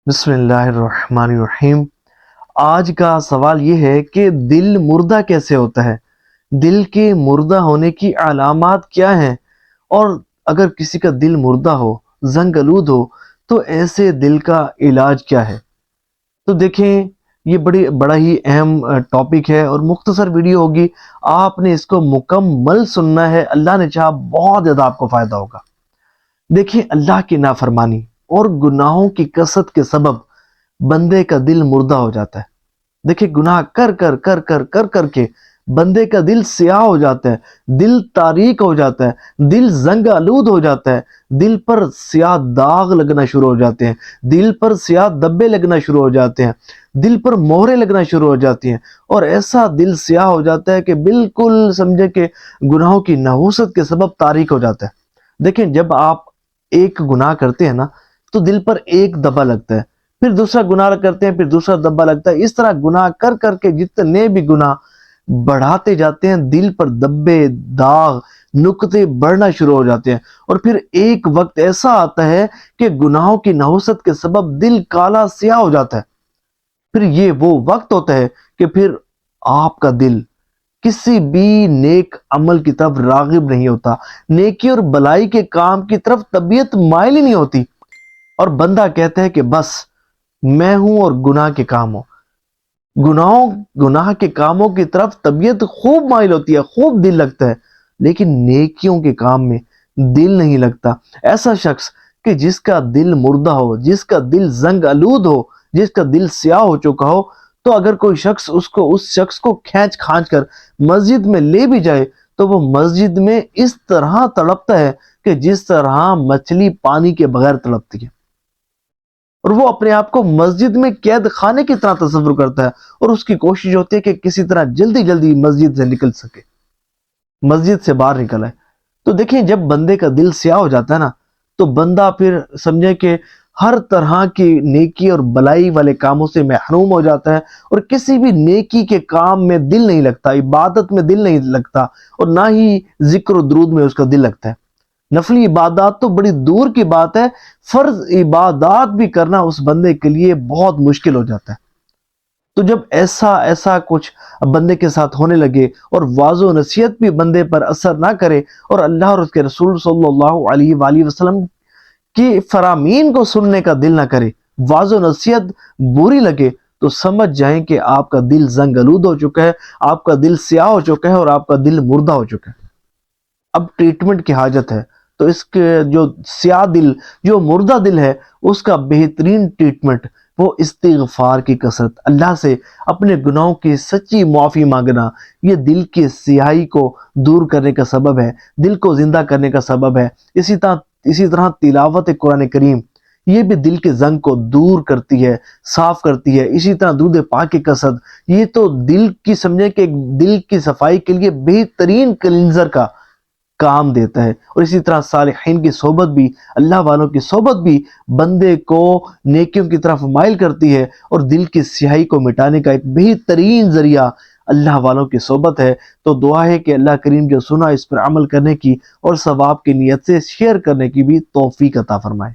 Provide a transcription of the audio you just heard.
بسم اللہ الرحمن الرحیم۔ آج کا سوال یہ ہے کہ دل مردہ کیسے ہوتا ہے؟ دل کے مردہ ہونے کی علامات کیا ہیں؟ اور اگر کسی کا دل مردہ ہو، زنگ آلود ہو، تو ایسے دل کا علاج کیا ہے؟ تو دیکھیں، یہ بڑا ہی اہم ٹاپک ہے اور مختصر ویڈیو ہوگی۔ آپ نے اس کو مکمل سننا ہے، اللہ نے چاہا بہت زیادہ آپ کو فائدہ ہوگا۔ دیکھیں، اللہ کی نافرمانی اور گناہوں کی کثرت کے سبب بندے کا دل مردہ ہو جاتا ہے۔ دیکھیں، گناہ کر کے بندے کا دل سیاہ ہو جاتا ہے، دل تاریک ہو جاتا ہے، دل زنگ آلود ہو جاتا ہے، دل پر سیاہ داغ لگنا شروع ہو جاتے ہیں، دل پر سیاہ دبے لگنا شروع ہو جاتے ہیں، دل پر مہرے لگنا شروع ہو جاتی ہیں، اور ایسا دل سیاہ ہو جاتا ہے کہ بالکل سمجھے کہ گناہوں کی نحوست کے سبب تاریک ہو جاتا ہے۔ دیکھیں، جب آپ ایک گناہ کرتے ہیں نا، تو دل پر ایک دبا لگتا ہے، پھر دوسرا گناہ کرتے ہیں، پھر دوسرا دبا لگتا ہے۔ اس طرح گناہ کر کے جتنے بھی گناہ بڑھاتے جاتے ہیں، دل پر دبے، داغ، نقطے بڑھنا شروع ہو جاتے ہیں، اور پھر ایک وقت ایسا آتا ہے کہ گناہوں کی نحوست کے سبب دل کالا سیاہ ہو جاتا ہے۔ پھر یہ وہ وقت ہوتا ہے کہ پھر آپ کا دل کسی بھی نیک عمل کی طرف راغب نہیں ہوتا، نیکی اور بلائی کے کام کی طرف طبیعت مائل ہی نہیں ہوتی، اور بندہ کہتا ہے کہ بس میں ہوں اور گناہ کے کام ہوں۔ گناہ کے کاموں کی طرف طبیعت خوب مائل ہوتی ہے، خوب دل لگتا ہے، لیکن نیکیوں کے کام میں دل نہیں لگتا۔ ایسا شخص کہ جس کا دل مردہ ہو، جس کا دل زنگ آلود ہو، جس کا دل سیاہ ہو چکا ہو، تو اگر کوئی شخص اس شخص کو کھینچ کھانچ کر مسجد میں لے بھی جائے، تو وہ مسجد میں اس طرح تڑپتا ہے کہ جس طرح مچھلی پانی کے بغیر تڑپتی ہے، اور وہ اپنے آپ کو مسجد میں قید خانے کی طرح تصور کرتا ہے، اور اس کی کوشش ہوتی ہے کہ کسی طرح جلدی مسجد سے نکل سکے، مسجد سے باہر نکل آئے۔ تو دیکھیں، جب بندے کا دل سیاہ ہو جاتا ہے نا، تو بندہ پھر سمجھے کہ ہر طرح کی نیکی اور بلائی والے کاموں سے محروم ہو جاتا ہے، اور کسی بھی نیکی کے کام میں دل نہیں لگتا، عبادت میں دل نہیں لگتا، اور نہ ہی ذکر و درود میں اس کا دل لگتا ہے۔ نفلی عبادات تو بڑی دور کی بات ہے، فرض عبادات بھی کرنا اس بندے کے لیے بہت مشکل ہو جاتا ہے۔ تو جب ایسا کچھ بندے کے ساتھ ہونے لگے، اور واعظ و نصیحت بھی بندے پر اثر نہ کرے، اور اللہ اور اس کے رسول صلی اللہ علیہ وآلہ وسلم کی فرامین کو سننے کا دل نہ کرے، واعظ و نصیحت بری لگے، تو سمجھ جائیں کہ آپ کا دل زنگ آلود ہو چکا ہے، آپ کا دل سیاہ ہو چکا ہے، اور آپ کا دل مردہ ہو چکا ہے۔ اب ٹریٹمنٹ کی حاجت ہے، تو اس کے جو سیاہ دل، جو مردہ دل ہے، اس کا بہترین ٹریٹمنٹ وہ استغفار کی کثرت، اللہ سے اپنے گناہوں کی سچی معافی مانگنا۔ یہ دل کی سیاہی کو دور کرنے کا سبب ہے، دل کو زندہ کرنے کا سبب ہے۔ اسی طرح تلاوت قرآن کریم، یہ بھی دل کے زنگ کو دور کرتی ہے، صاف کرتی ہے۔ اسی طرح درود پاک کی کثرت، یہ تو دل کی سمجھے کہ دل کی صفائی کے لیے بہترین کلینزر کا کام دیتا ہے۔ اور اسی طرح صالحین کی صحبت بھی، اللہ والوں کی صحبت بھی بندے کو نیکیوں کی طرف مائل کرتی ہے، اور دل کی سیاہی کو مٹانے کا ایک بہترین ذریعہ اللہ والوں کی صحبت ہے۔ تو دعا ہے کہ اللہ کریم جو سنا اس پر عمل کرنے کی اور ثواب کی نیت سے شیئر کرنے کی بھی توفیق عطا فرمائے۔